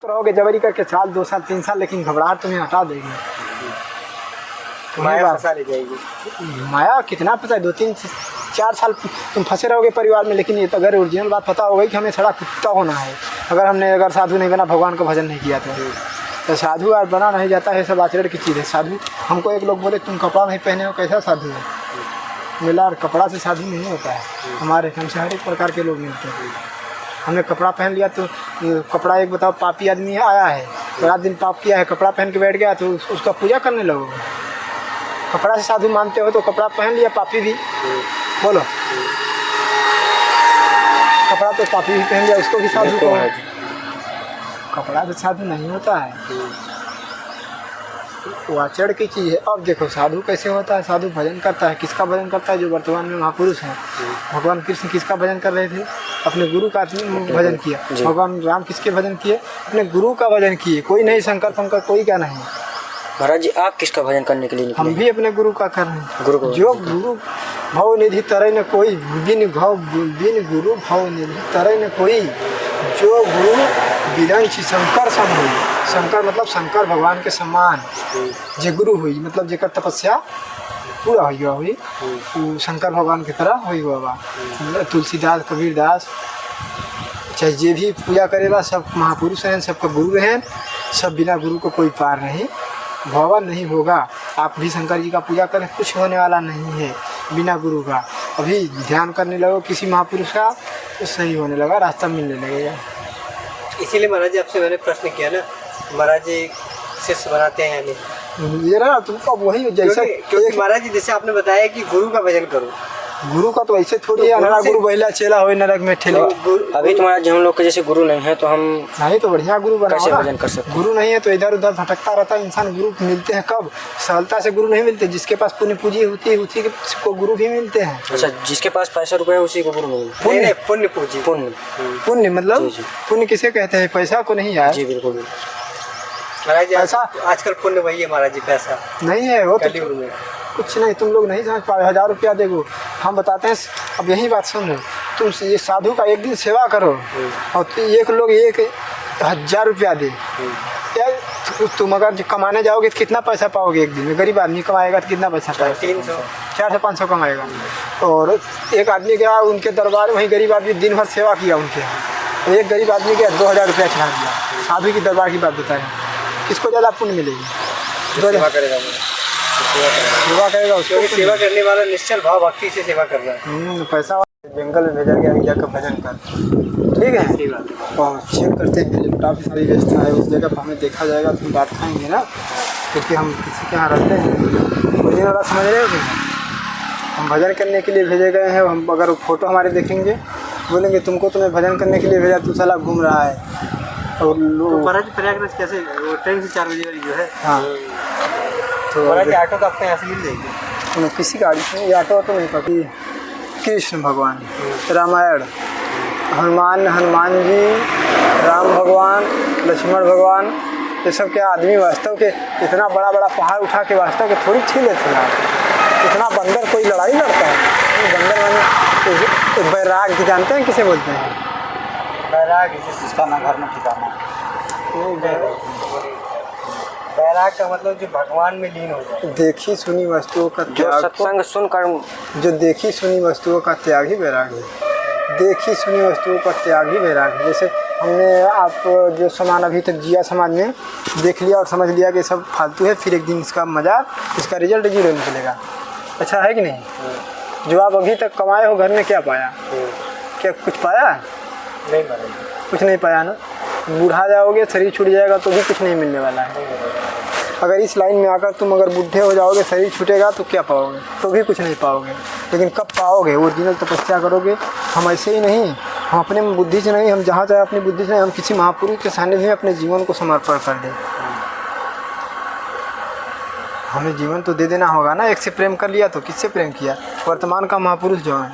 रहोगे जबरी करके साल 2 साल 3 साल, लेकिन घबराहट तुम्हें हटा देगी। माया फंसा ले जाएगी। माया कितना पता है, 2-3-4 साल तुम फंसे रहोगे परिवार में, लेकिन ये तो अगर ओरिजिनल बात पता हो गई कि हमें सड़ा कुत्ता होना है। अगर साधु नहीं बना, भगवान का भजन नहीं किया तो साधु आज बना नहीं जाता है। सब आचरण की चीज़ है साधु। हमको एक लोग बोले तुम कपड़ा नहीं पहने हो, कैसा साधु है? मिला कपड़ा से साधु नहीं होता है। हमारे हमसे हर एक प्रकार के लोग मिलते हैं। हमने कपड़ा पहन लिया तो कपड़ा, एक बताओ पापी आदमी है, आया है रात दिन पाप किया है, कपड़ा पहन के बैठ गया तो उसका पूजा करने लगोगे? कपड़ा से साधु मानते हो तो कपड़ा पहन लिया पापी भी, बोलो। कपड़ा तो पापी भी पहन लिया, उसको भी साधु कहो। कपड़ा से साधु नहीं होता है, वो आचरण की चीज़ है। अब देखो साधु कैसे होता है। साधु भजन करता है। किसका भजन करता है? जो वर्तमान में महापुरुष हैं। भगवान कृष्ण किसका भजन कर रहे थे? अपने गुरु का भजन किया। भगवान राम किसके भजन किए? अपने गुरु का भजन किए। कोई नहीं शंकर पंकर कोई क्या नहीं। महाराज जी आप किसका भजन करने के लिए निकले? हम भी अपने गुरु का कर रहे हैं। गुरु जो गुरु भव निधि तरह न कोई, बिन गुरु भव निधि तरह न कोई, जो गुरु विरंच शंकर सम हुई। शंकर मतलब शंकर भगवान के समान। जे गुरु हुई मतलब जेकर तपस्या पूरा हुई वो शंकर भगवान की तरह हुई बाबा। तुलसीदास, कबीरदास, चाहे जे भी पूजा करेगा सब महापुरुष हैं, सबका गुरु हैं। सब बिना गुरु को कोई पार नहीं, भवन नहीं होगा। आप भी शंकर जी का पूजा करें, कुछ होने वाला नहीं है बिना गुरु का। अभी ध्यान करने लगो किसी महापुरुष का तो सही होने लगा, रास्ता मिलने लगेगा। इसीलिए महाराज जी आपसे मैंने प्रश्न किया ना, महाराज जी शिष्य बनाते हैं नहीं? ये ना तुमको वही जैसे क्योंकि महाराज जी जैसे आपने बताया कि गुरु का भजन करो, गुरु का तो ऐसे थोड़ी है अनरा गुरु बहिला चेला हो नरक में ठेले। अभी तो महाराज जी हम लोग के जैसे गुरु नहीं है तो हम नहीं तो बढ़िया गुरु बनाओ। कैसे भजन कर सकते? गुरु नहीं है तो इधर उधर भटकता रहता है इंसान। गुरु मिलते हैं कब? सरलता से गुरु नहीं मिलते। जिसके पास पुण्य पूंजी होती है उसी को गुरु भी मिलते हैं। अच्छा, जिसके पास पैसा रुपया है उसी को गुरु मिलता है। पुण्य पूंजी, पुण्य मतलब पुण्य किसे कहते हैं? पैसा को नहीं यार। जी बिल्कुल महाराज जी। पैसा आजकल पुण्य वही है महाराज जी, पैसा नहीं है। वो तो कुछ नहीं, तुम लोग नहीं समझ पाए। 1000 रुपया देगो, हम बताते हैं। अब यही बात सुन लो, तुम ये साधु का एक दिन सेवा करो और एक लोग 1000 रुपया दे, तुम अगर कमाने जाओगे तो कितना पैसा पाओगे एक दिन में? गरीब आदमी कमाएगा तो कितना पैसा पाएगा? 400-500 कमाएगा। और एक आदमी गया उनके दरबार में, वहीं गरीब आदमी दिन भर सेवा किया उनके यहाँ, तो एक गरीब आदमी गया 2000 रुपया चढ़ा दिया। साधु की दरबार की बात बताएं, किसको ज़्यादा पुण्य मिलेगी? सेवा करेगा, उसको सेवा करने वाला निश्चल भाव भक्ति से सेवा कर रहा है। पैसा जंगल में भेजा गया, जाकर भजन कर, ठीक है। और चेक करते हैं लैपटॉप सारी व्यवस्था है उस जगह पर, हमें देखा जाएगा तो बात खाएंगे ना, क्योंकि हम किसी के यहाँ रहते हैं। मुझे वाला समझ रहे हो? हम भजन करने के लिए भेजे गए हैं। हम अगर फोटो हमारे देखेंगे बोलेंगे तुमको तो मैं भजन करने के लिए भेजा, तू साला घूम रहा है। और प्रयागराज कैसे ट्रेन से 4 बजे वाली जो है? हाँ तो ऑटो तो आपको यहाँ से मिल जाएगी। किसी गाड़ी से ये ऑटो नहीं पकड़ी। कृष्ण भगवान, रामायण, हनुमान जी, राम भगवान, लक्ष्मण भगवान, ये सब क्या आदमी वास्तव के इतना बड़ा बड़ा पहाड़ उठा के वास्तव के थोड़ी छीन लेते हैं। इतना बंदर कोई लड़ाई लड़ता है? बंदर माने बैराग जानते हैं किसे बोलते हैं? बैराग जिसका ना घर में ठिकाना। बैराग का मतलब जो भगवान में लीन हो जाए। देखी सुनी वस्तुओं का त्याग, सत्संग सुनकर जो देखी सुनी वस्तुओं का त्याग ही बैराग है। देखी सुनी वस्तुओं का त्याग ही बैराग है। जैसे हमने आप जो सामान अभी तक जिया समाज में देख लिया और समझ लिया कि सब फालतू है, फिर एक दिन इसका मजा, इसका रिजल्ट 0 निकलेगा। अच्छा है कि नहीं? जो आप अभी तक कमाए हो घर में क्या पाया? क्या कुछ पाया? नहीं, कुछ नहीं पाया ना। बूढ़ा जाओगे, शरीर छूट जाएगा तो भी कुछ नहीं मिलने वाला है। अगर इस लाइन में आकर तुम अगर बूढ़े हो जाओगे, शरीर छूटेगा तो क्या पाओगे? तो भी कुछ नहीं पाओगे। लेकिन कब पाओगे? ओरिजिनल तपस्या करोगे। हम ऐसे ही नहीं, हम अपने बुद्धि से नहीं, हम जहाँ चाहे अपनी बुद्धि से नहीं, हम किसी महापुरुष के सानिध्य में अपने जीवन को समर्पण कर दें। हमें जीवन तो दे देना होगा ना। एक से प्रेम कर लिया तो किससे प्रेम किया? वर्तमान का महापुरुष जो है,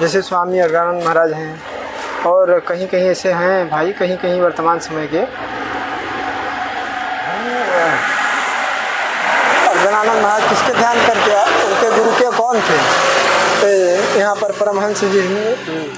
जैसे स्वामी अज्ञानंद महाराज हैं, और कहीं कहीं ऐसे हैं भाई, कहीं कहीं वर्तमान समय के अज्ञानानंद महाराज किसके ध्यान करते हैं? उनके गुरु के कौन थे? यहाँ पर परमहंस जी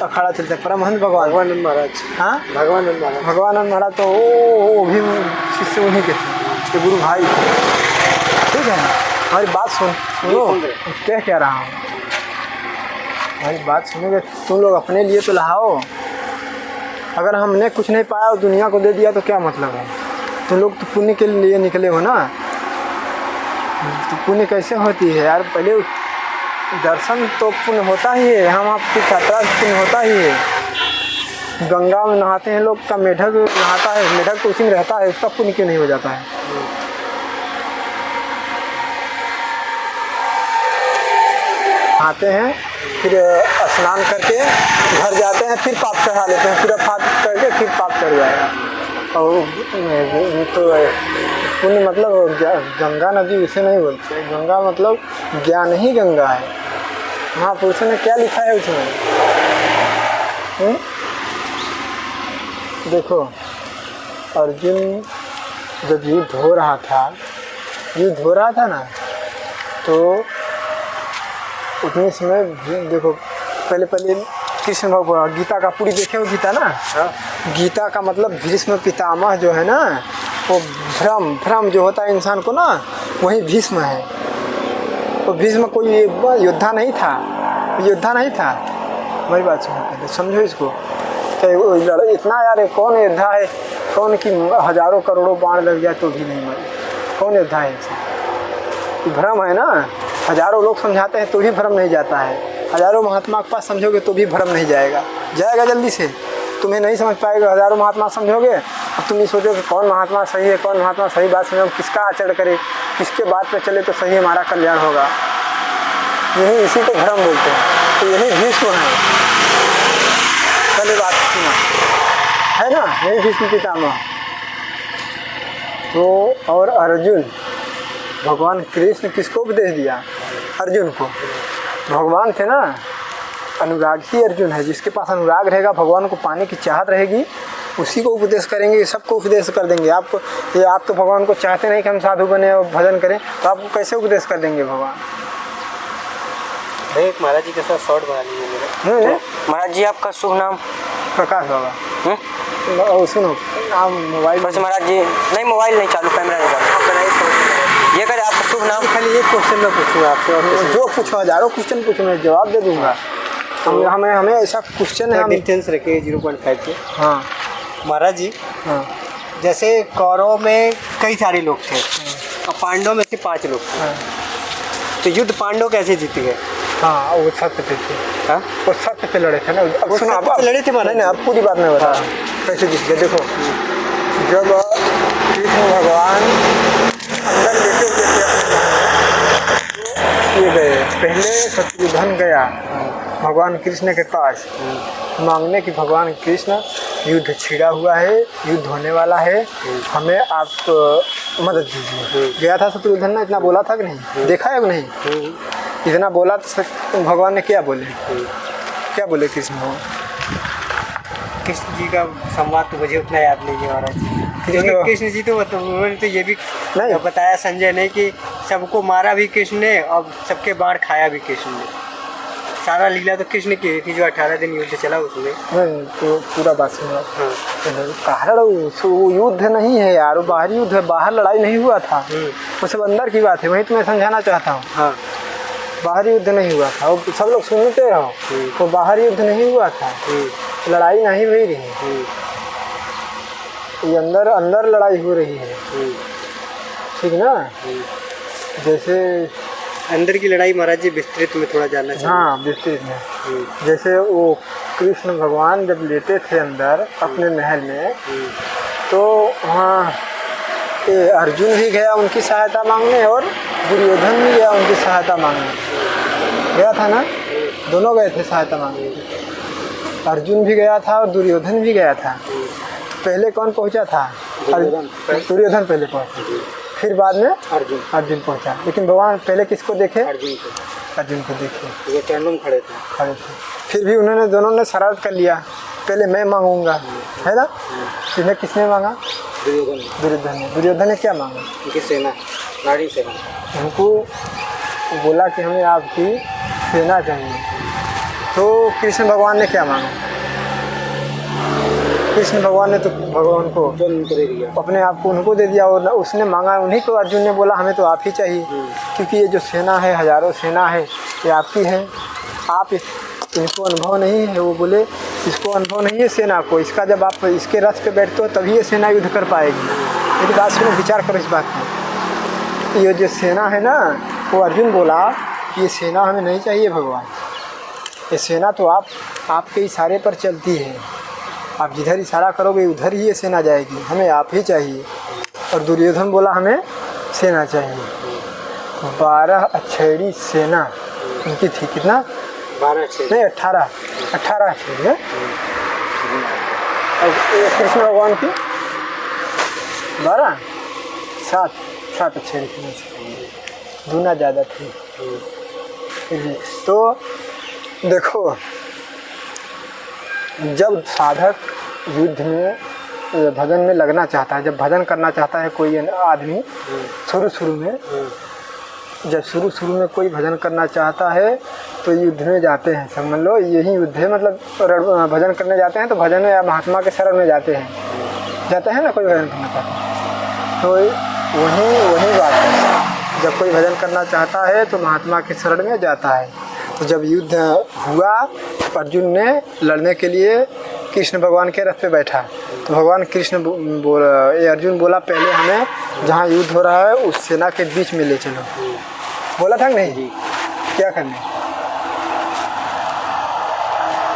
अखाड़ा चलते हैं, परमहंस भगवान भगवानंद महाराज। हाँ भगवानंद महाराज। भगवानंद महाराज तो वो भी शिष्य उन्हीं के थे, गुरु भाई थे। ठीक है, हमारी बात सुनो, क्या कह रहा हूँ, हमारी बात सुनोगे, तुम लोग अपने लिए तो लहाओ। अगर हमने कुछ नहीं पाया और दुनिया को दे दिया तो क्या मतलब है? तुम लोग तो पुण्य के लिए निकले हो ना, तो पुण्य कैसे होती है यार? पहले दर्शन तो पुण्य होता ही है, हम आपकी यात्रा पुण्य होता ही है। गंगा में नहाते हैं लोग का, मेढक नहाता है, मेढक तो उसी में रहता है, उसका पुण्य क्यों नहीं हो जाता है? नहाते हैं, फिर स्नान करके घर जाते हैं, फिर पाप चढ़ा लेते हैं, फिर पाप करके फिर पाप चढ़ जाएगा। और तो पुण्य मतलब गंगा नदी उसे नहीं बोलते, गंगा मतलब ज्ञान ही गंगा है। महापुरुषों ने क्या लिखा है उसमें? देखो, अर्जुन जब युद्ध हो रहा था ना, तो उतने समय देखो, पहले कृष्ण भगवान गीता का पूरी देखे हो गीता ना? गीता का मतलब भीष्म पितामह जो है ना, वो भ्रम जो होता है इंसान को ना, वही भीष्म है। वो भीष्म कोई योद्धा नहीं था, मेरी बात सुनो पहले, समझो इसको। इतना यार कौन योद्धा है, कौन की हजारों करोड़ों बाण लग जाए तो भी नहीं मरे, कौन योद्धा है इंसान? भ्रम है ना, हजारों लोग समझाते हैं तो भी भ्रम नहीं जाता है, हजारों महात्मा के पास समझोगे तो भी भ्रम नहीं जाएगा जल्दी से। तुम्हें नहीं समझ पाएगा, हजारों महात्मा समझोगे, अब तुम ये सोचोगे कौन महात्मा सही है, कौन महात्मा सही बात समझो, किसका आचरण करे, किसके बात पे चले तो सही हमारा कल्याण होगा, यही इसी को भ्रम बोलते हैं। तो यही भीष्म है, पहले बात सुना है ना, यही भीष्म पितामह। तो और अर्जुन, भगवान कृष्ण किसको उपदेश दिया? अर्जुन को। भगवान थे ना, अनुराग ही अर्जुन है, जिसके पास अनुराग रहेगा, भगवान को पाने की चाहत रहेगी, उसी को उपदेश करेंगे, सबको उपदेश कर देंगे। आप तो भगवान को चाहते नहीं कि हम साधु बने और भजन करें, तो आपको कैसे उपदेश कर देंगे भगवान? एक महाराज जी के साथ शॉर्ट बना लीजिए मेरा। महाराज जी आपका शुभ नाम? प्रकाश बाबा। सुनो, आप मोबाइल बस महाराज जी, नहीं मोबाइल नहीं चालू, कैमरा नहीं चालू। ये करे आपका शुभ नाम? खाली एक क्वेश्चन मैं पूछूँगा आपसे, और जो पूछो, हजारों क्वेश्चन पूछो, मैं जवाब दे दूँगा। हमें ऐसा क्वेश्चन है, डिस्टेंस रखे 0.5 के। हाँ महाराज जी, हाँ, जैसे कौरव में कई सारे लोग थे और पांडव में से 5 लोग थे, हाँ। तो युद्ध पांडव कैसे जीत गए? हाँ, वो सत्य पे थे। हाँ, वो सत्य पे लड़े थे ना। अब सुनो, आप लड़े थे महाराज? नहीं, आप पूरी बात में बता कैसे जीत गए। देखो, जब कृष्ण भगवान अंदर लेटे हुए थे, ये गए, पहले शत्रुघ्न गया भगवान कृष्ण के पास मांगने की, भगवान कृष्ण युद्ध छिड़ा हुआ है, युद्ध होने वाला है, हमें आप मदद दीजिए। गया था शत्रुघ्न ने, इतना बोला था कि नहीं? देखा है कि नहीं? इतना बोला तो भगवान ने क्या बोले? क्या बोले कृष्ण भगवान? कृष्ण जी का संवाद तो मुझे उतना याद नहीं है महाराज। कृष्ण जी तो उन्होंने तो ये भी नहीं बताया संजय ने कि सबको मारा भी कृष्ण ने और सबके बाण खाया भी कृष्ण ने। सारा लीला तो कृष्ण की थी, जो 18 दिन युद्ध चला उसमें। नहीं, तो पूरा बात सुनो। कारण वो युद्ध नहीं है यार, वो बाहरी युद्ध है, बाहर लड़ाई नहीं हुआ था, वो सब अंदर की बात है, वही तो मैं समझाना चाहता हूँ। हाँ, बाहर युद्ध नहीं हुआ था, वो सब लोग सुनते रहो, वो बाहर युद्ध नहीं हुआ था, लड़ाई नहीं हुई रही, ये अंदर लड़ाई हो रही है, ठीक ना? जैसे अंदर की लड़ाई महाराज जी विस्तृत में थोड़ा जानना चाहिए। हाँ, विस्तृत में। जैसे वो कृष्ण भगवान जब लेटे थे अंदर अपने महल में, तो वहाँ अर्जुन भी गया उनकी सहायता मांगने और दुर्योधन भी गया उनकी सहायता मांगने। गया था ना, दोनों गए थे सहायता मांगने। अर्जुन भी गया था और दुर्योधन भी गया था। पहले कौन पहुंचा था? दुर्योधन पहले पहुंचा, फिर बाद में अर्जुन पहुंचा। लेकिन भगवान पहले किसको देखे? अर्जुन को देखे। ये चरणों में खड़े थे। फिर भी उन्होंने दोनों ने शरारत कर लिया, पहले मैं मांगूंगा, है ना? इन्हें किसने मांगा? दुर्योधन ने क्या मांगा? उनकी सेना, नारी सेना। उनको बोला कि हमें आपकी सेना चाहिए। तो कृष्ण भगवान ने क्या मांगा? कृष्ण भगवान ने तो भगवान को अपने आप को उनको दे दिया और उसने मांगा उन्हीं को। अर्जुन ने बोला हमें तो आप ही चाहिए, क्योंकि ये जो सेना है, हजारों सेना है, ये आपकी है। आप इनको अनुभव नहीं है। वो बोले इसको अनुभव नहीं है सेना को, इसका जब आप इसके रथ पे बैठते हो तभी ये सेना युद्ध कर पाएगी। मेरी बात सुनो, विचार करो इस बात में। ये जो सेना है ना, वो अर्जुन बोला ये सेना हमें नहीं चाहिए भगवान, ये सेना तो आपके इशारे पर चलती है, आप जिधर इशारा करोगे उधर ही ये सेना जाएगी, हमें आप ही चाहिए। और दुर्योधन बोला हमें सेना चाहिए। 12 अक्षौहिणी सेना उनकी थी। कितना? 12 नहीं 18 अक्षौहिणी है। और कृष्ण भगवान की 12 7 अक्षौहिणी थी, दूना ज़्यादा थी। तो देखो, जब साधक युद्ध में भजन में लगना चाहता है, जब भजन करना चाहता है कोई आदमी शुरू में, जब शुरू में कोई भजन करना चाहता है तो युद्ध में जाते हैं। समझ लो यही युद्ध है, मतलब भजन करने जाते हैं तो भजन में या महात्मा के शरण में जाते हैं ना, कोई भजन करना चाहता है तो वही बात है। जब कोई भजन करना चाहता है तो महात्मा के शरण में जाता है। तो जब युद्ध हुआ, अर्जुन ने लड़ने के लिए कृष्ण भगवान के रथ पे बैठा, तो भगवान कृष्ण अर्जुन बोला पहले हमें जहाँ युद्ध हो रहा है उस सेना के बीच में ले चलो। बोला था नहीं? क्या करने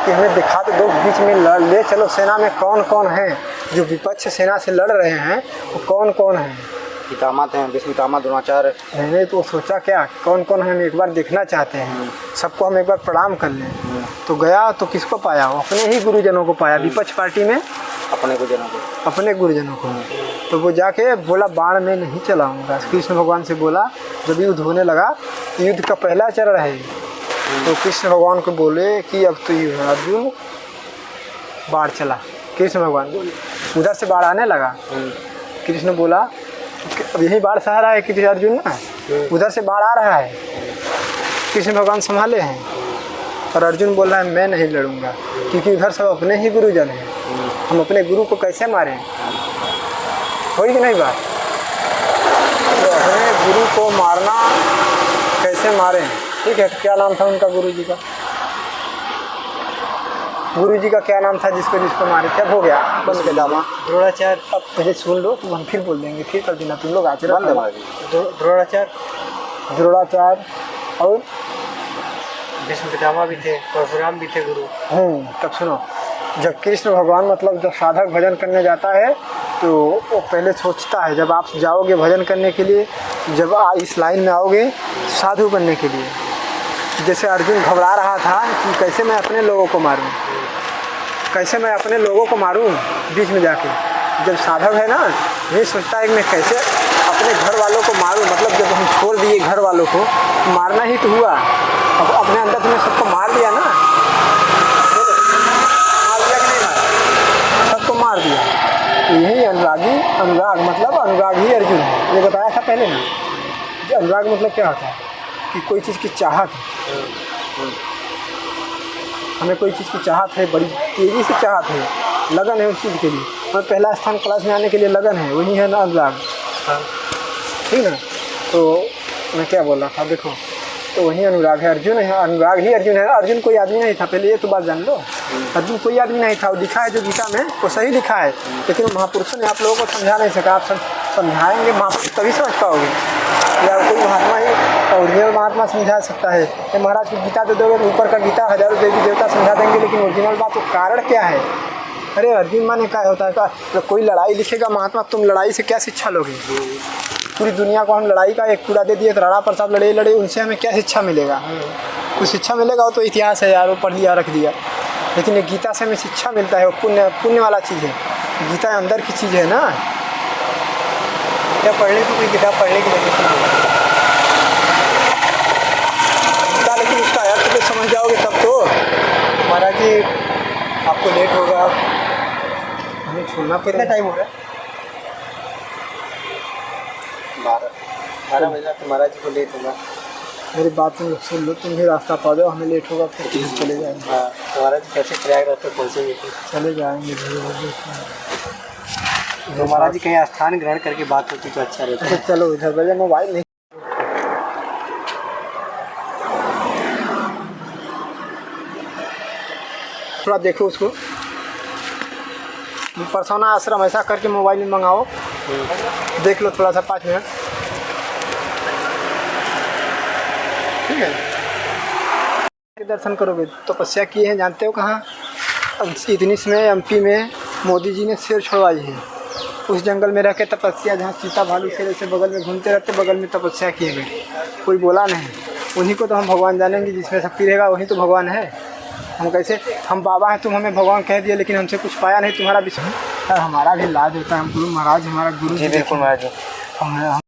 कि हमें दिखा तो दो, बीच में ले चलो। सेना में कौन कौन है जो विपक्ष सेना से लड़ रहे हैं, वो कौन कौन है? पितामह हैं, भीष्म पितामह, द्रोणाचार्य। नहीं तो सोचा क्या कौन कौन है, हम एक बार देखना चाहते हैं, सबको हम एक बार प्रणाम कर लें। तो गया तो किसको पाया? अपने ही गुरुजनों को पाया, विपक्ष पार्टी में अपने गुरुजनों को। तो वो जाके बोला बाण में नहीं चलाऊंगा। कृष्ण भगवान से बोला, जब युद्ध होने लगा, युद्ध का पहला चरण है, तो कृष्ण भगवान को बोले कि अब तो अर्जुन बाढ़ चला। कृष्ण भगवान बोले, उधर से बाढ़ आने लगा। कृष्ण बोला अब यही बाढ़ सहा रहा है कि अर्जुन ना, उधर से बाढ़ आ रहा है, कृष्ण भगवान संभाले हैं। और अर्जुन बोल रहा है मैं नहीं लड़ूंगा, क्योंकि उधर सब अपने ही गुरुजन हैं, हम अपने गुरु को कैसे मारें? होगी कि नहीं बात? तो अपने गुरु को मारना कैसे मारें? ठीक है, तो क्या नाम था उनका गुरु जी का? गुरु जी का क्या नाम था जिसको मारे? क्या हो गया? बस के दामा द्रोणाचार्य। अब पहले सुन लो, तुम हम फिर बोल देंगे, फिर कर देना तुम लोग आचरण। द्रोणाचार्य और भीष्म पितामह भी थे, परशुराम भी थे गुरु। तब सुनो, जब कृष्ण भगवान मतलब जब साधक भजन करने जाता है तो वो पहले सोचता है, जब आप जाओगे भजन करने के लिए, जब इस लाइन में आओगे साधु बनने के लिए, जैसे अर्जुन घबरा रहा था कि कैसे मैं अपने लोगों को मारूं, कैसे मैं अपने लोगों को मारूं बीच में जाके। जब साधक है ना, ये सोचता है कि मैं कैसे अपने घर वालों को मारूं, मतलब जब हम छोड़ दिए घर वालों को, मारना ही तो हुआ। अब अपने अंदर तुमने सबको मार दिया ना, मार दिया कि नहीं मारा? सबको मार दिया। तो यही अनुराग मतलब अनुराग ही अर्जुन है। ये बताया था पहले ना, अनुराग मतलब क्या होता है कि कोई चीज़ की चाहत है, हमें कोई चीज़ की चाहत है, बड़ी तेज़ी से चाहत है, लगन है उस चीज़ के लिए, और पहला स्थान क्लास में आने के लिए लगन है, वही है ना अनुराग। ठीक है, तो मैं क्या बोल रहा था, देखो तो वही अनुराग है, अर्जुन है, अनुराग ही अर्जुन है। अर्जुन कोई आदमी नहीं था, पहले ये तो बात जान लो, अर्जुन कोई आदमी नहीं था। वो लिखा है जो गीता में वो सही लिखा है, लेकिन महापुरुषों ने आप लोगों को समझा नहीं सका। आप समझाएंगे महापुरुष तभी समझ पाओगे, या कोई महात्मा ही ओरिजिनल महात्मा समझा सकता है। ये महाराज को गीता दे दोगे, ऊपर का गीता हजारों देवी देवता समझा देंगे, लेकिन ओरिजिनल बात तो कारण क्या है? अरे अर्जुन माने क्या होता है का? तो कोई लड़ाई लिखेगा महात्मा, तुम लड़ाई से क्या शिक्षा लोगे? पूरी दुनिया को हम लड़ाई का एक कूड़ा दे दिए, तो राणा प्रताप लड़े, उनसे हमें क्या शिक्षा मिलेगा? कुछ शिक्षा मिलेगा? वो तो इतिहास है यार, वो पढ़ लिया रख दिया। लेकिन ये गीता से हमें शिक्षा मिलता है, वो पुण्य वाला चीज़ है। गीता अंदर की चीज़ है ना, क्या पढ़ने की कोई किताब पढ़ने की जरूरत नहीं है गीता, लेकिन उसका अर्थ तो समझ जाओगे तब तो। महाराज जी आपको लेट होगा, हमें छोड़ना कितना पड़ेगा। टाइम हो रहा है? 12 बजे, तो महाराज जी को लेट होगा। मेरी बात सुन लो, तुम भी रास्ता पा दो, हमें लेट होगा फिर चले जाएंगे। हाँ महाराज कैसे प्रयागराज तक पहुँचेंगे फिर? चले जाएंगे धीरे। तो महाराज जी कहीं स्थान ग्रहण करके बात होती तो अच्छा रहता है। चलो इधर भैया, मोबाइल नहीं, थोड़ा देखो उसको। परसौना आश्रम ऐसा करके मोबाइल में मंगाओ, देख लो थोड़ा सा 5 मिनट, ठीक है। दर्शन करोगे, तपस्या किए हैं जानते हो कहाँ? इतनी में एमपी में मोदी जी ने शेर छुड़वाई है। उस जंगल में रह के तपस्या, जहाँ चीता भालू शेर ऐसे बगल में घूमते रहते, बगल में तपस्या किए गए, कोई बोला नहीं। उन्हीं को तो हम भगवान जानेंगे, जिसमें शक्ति रहेगा वही तो भगवान है। हम कैसे, हम बाबा हैं, तुम हमें भगवान कह दिए, लेकिन हमसे कुछ पाया नहीं। तुम्हारा विश्वास, हमारा भी लाज होता है। हम गुरु महाराज हमारा गुरु जी बिल्कुल महाराज जी। हम